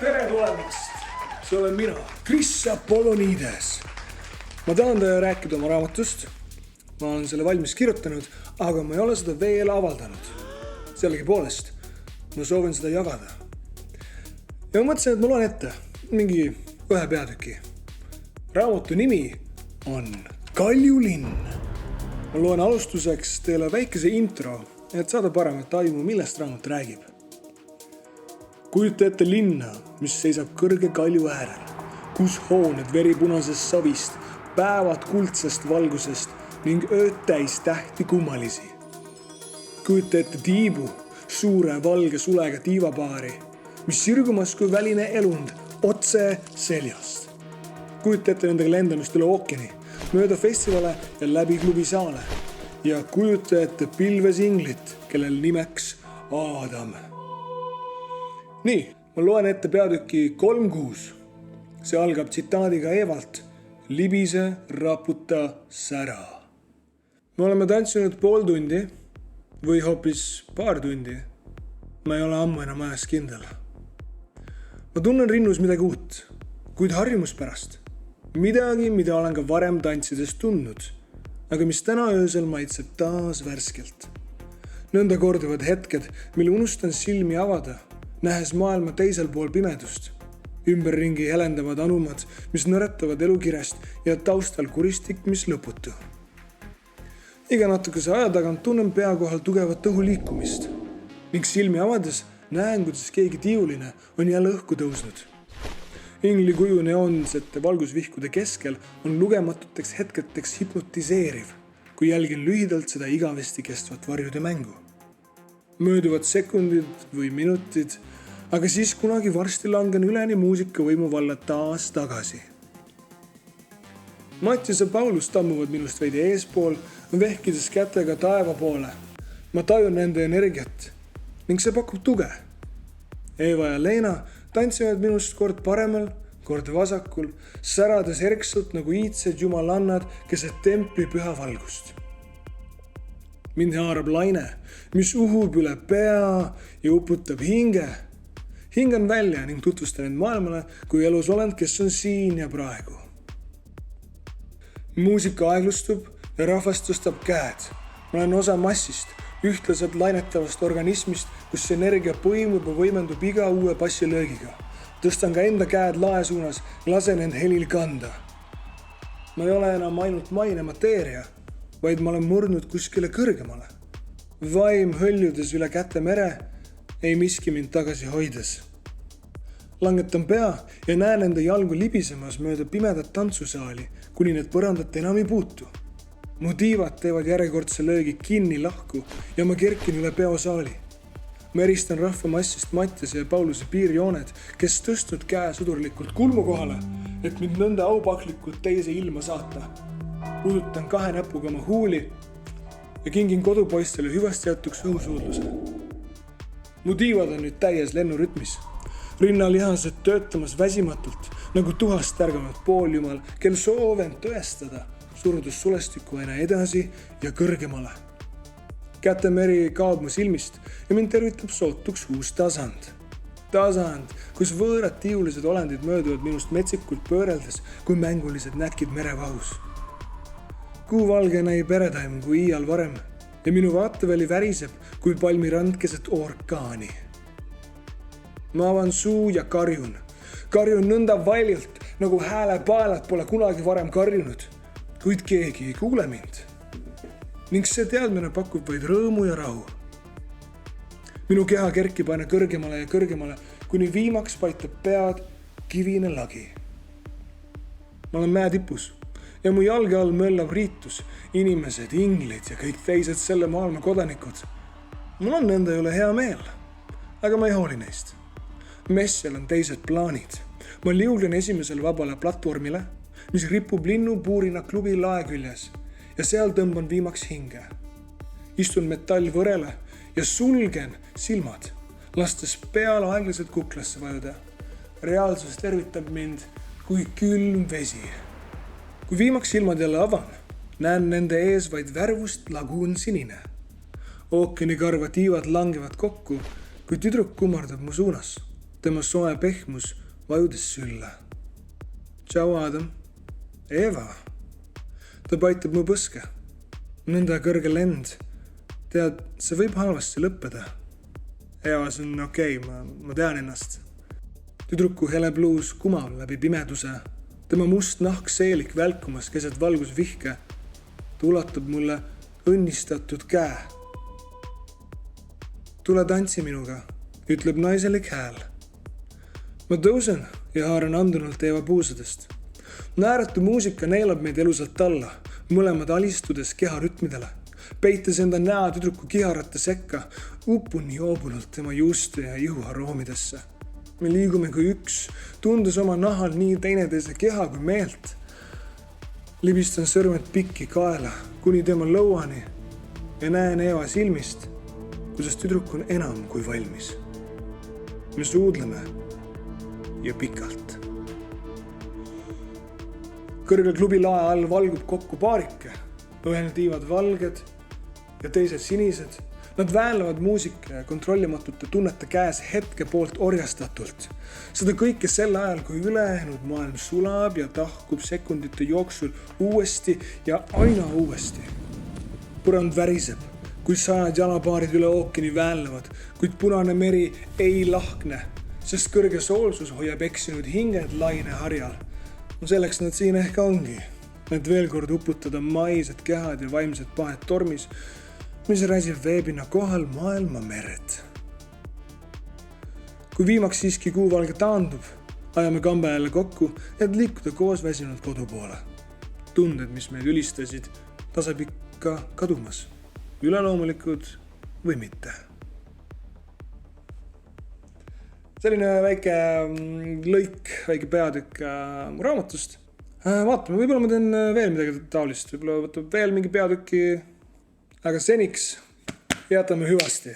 tere tulemast! See olen mina, Chris Apollonides. Ma tahan teile rääkida oma raamatust. Ma olen selle valmis kirjutanud, aga ma ei ole seda veel avaldanud. Sellegipoolest, ma soovin seda jagada. Ja ma mõtlesin, et ma loen ette mingi ühe peatüki. Raamatu nimi on Kaljulinn. Ma loen alustuseks teile väikese intro, et saada paremat aimu, millest raamat räägib. Kujuta ette linna, mis seisab kõrge kalju äärel, kus hooned veripunasest savist, päevad kuldsest valgusest ning ööd täis tähti kummalisi. Kujuta ette tiibu, suure valge sulega tiivapaari, mis sirgumas kui väline elund otse seljast. Kujuta ette nendega lendamist üle ookeani, mööda festivale ja läbi klubi saale. Ja kujuta ette pilves inglit, kellel nimeks Aadam. Nii, ma loen ette peatüki 3.6. See algab tsitaadiga Evalt. Libise, raputa, sära. Me oleme tantsinud pool tundi või hoopis paar tundi. Ma ei ole ammu enam ajas kindel. Ma tunnen rinnus midagi uut, kuid harjumuspärast. Midagi, mida olen ka varem tantsides tundnud, aga mis täna öösel maitseb taas värskelt. Nõnda korduvad hetked, mil unustan silmi avada, nähes maailma teisel pool pimedust. Ümberringi helendavad anumad, mis nõretavad elukirest ja taustal kuristik, mis lõputu. Iga natukese aja tagant tunnen pea kohal tugevat õhu liikumist ning silmi avades näen, kuidas keegi tiiuline on jälle õhku tõusnud. Ingli kuju neonsete valgusvihkude keskel on lugematuteks hetketeks hipnotiseeriv, kui jälgin lühidalt seda igavesti kestvat varjude mängu. Mööduvad sekundid või minutid, aga siis kunagi varsti langen üleni muusika võimu valla taas tagasi. Mattias ja Paulus tammuvad minust veidi eespool, vehkides kätega taeva poole. Ma tajun nende energiat ning see pakub tuge. Eva ja Leena tantsivad minust kord paremal, kord vasakul, särades erksult nagu iidsed jumalannad keset templi püha valgust. Mind haarab laine, mis uhub üle pea ja uputab hinge. Hingan välja ning tutvustan end maailmale kui elus olend, kes on siin ja praegu. Muusika aeglustub ja rahvast tõstab käed. Ma olen osa massist, ühtlaselt lainetavast organismist, kus energia põimub ja võimendub iga uue passilöögiga. Tõstan ka enda käed lae suunas ja lasen end helil kanda. Ma ei ole enam ainult maine mateeria, vaid ma olen murdnud kuskile kõrgemale. Vaim hõljudes üle käte mere, ei miski mind tagasi hoides. Langetan pea ja näen enda jalgu libisemas mööda pimedat tantsusaali, kuni need põrandat enam ei puutu. Mu tiivad teevad järjekordse löögi kinni lahku ja ma kerkin üle peosaali. Ma eristan rahvamassist Mattiase ja Pauluse piirjooned, kes tõstnud käe sudurlikult kulmu kohale, et mind nõnda aupaklikult teise ilma saata. Puudutan 2 näpuga oma huuli ja kingin kodupoistele hüvasti jätuks õhusuudluse. Mu tiivad on nüüd täies lennurütmis. Rinnalihased töötamas väsimatult, nagu tuhast tärganud pooljumal, kel soov end tõestada, surudes sulestikku aina edasi ja kõrgemale. Kätemeri kaob mu silmist ja mind tervitab sootuks uus tasand. Tasand, kus võõrad tiiulised olendid mööduvad minust metsikult pööreldes, kui mängulised näkid merevahus. Kuuvalge näib eredaim kui iial varem ja minu vaateväli väriseb kui palmirand keset orkaani. Ma avan suu ja karjun. Karjun nõnda valjult, nagu häälepaelad pole kunagi varem karjunud, kuid keegi ei kuule mind. Ning see teadmine pakub vaid rõõmu ja rahu. Minu keha kerkib aina kõrgemale ja kõrgemale, kuni viimaks paitab pead kivine lagi. Ma olen mäe tipus ja mu jalge all möllab riitus, inimesed, inglid ja kõik teised selle maailma kodanikud. Mul on nende üle hea meel, aga ma ei hooli neist. Messel on teised plaanid. Ma liuglen esimesel vabale platvormile, mis ripub linnupuurina klubi lae küljes ja seal tõmban viimaks hinge. Istun metallvõrele ja sulgen silmad, lastes peal aeglaselt kuklasse vajuda. Reaalsus tervitab mind kui külm vesi. Kui viimaks silmad jälle avan, näen nende ees vaid värvust laguun sinine. Ookeani karva tiivad langevad kokku, kui tüdruk kummardab mu suunas. Tema soe pehmus vajudes sülle. Tšau, Adam. Eva. Ta paitab mu põske. Nõnda kõrge lend. Tead, see võib halvasti lõppeda. Eva, see on okei, ma tean ennast. Tüdruku hele bluus kumav läbi pimeduse. Tema must nahk seelik välkumas keset valgusvihke. Ta ulatab mulle õnnistatud käe. Tule tantsi minuga, ütleb naiselik hääl. Ma tõusen ja haaran andunult Eeva puusadest. Naeratu muusika neelab meid elusalt alla, mõlemad alistudes keharütmidele. Peites enda näo tüdruku kiharate sekka, upun joobunult tema juuste ja ihu aroomidesse. Me liigume kui üks, tundes oma nahal nii teineteise keha kui meelt. Libistan sõrmed pikki kaela, kuni tema lõuani ja näen Eeva silmist, kuidas tüdruk on enam kui valmis. Me suudleme ja pikalt. Kõrge klubi lae all valgub kokku paarike. Ühel tiivad valged ja teised sinised. Nad väänlevad muusika ja kontrollimatute tunnete käes hetke poolt orjastatult. Seda kõike sel ajal, kui ülejäänud maailm sulab ja tahkub sekundite jooksul uuesti ja aina uuesti. Põrand väriseb, kui 100 jalapaarid üle ookeani väänlevad, kuid punane meri ei lahkne, sest kõrge soolsus hoiab eksinud hinged laine harjal. Selleks nad siin ehk ongi, et veel kord uputada maised kehad ja vaimsed pahed tormis, mis räsib veebina kohal maailma meret. Kui viimaks siiski kuuvalge taandub, ajame kamba jälle kokku, et liikuda koos väsinud kodu poole. Tunded, mis meid ülistasid, tasapikka kadumas. Üleloomulikud või mitte. Selline väike lõik, väike peatükk mu raamatust. Vaatame, võib-olla ma teen veel midagi taolist. Võib-olla võtab veel mingi peatükki. Aga seniks jätame hüvasti.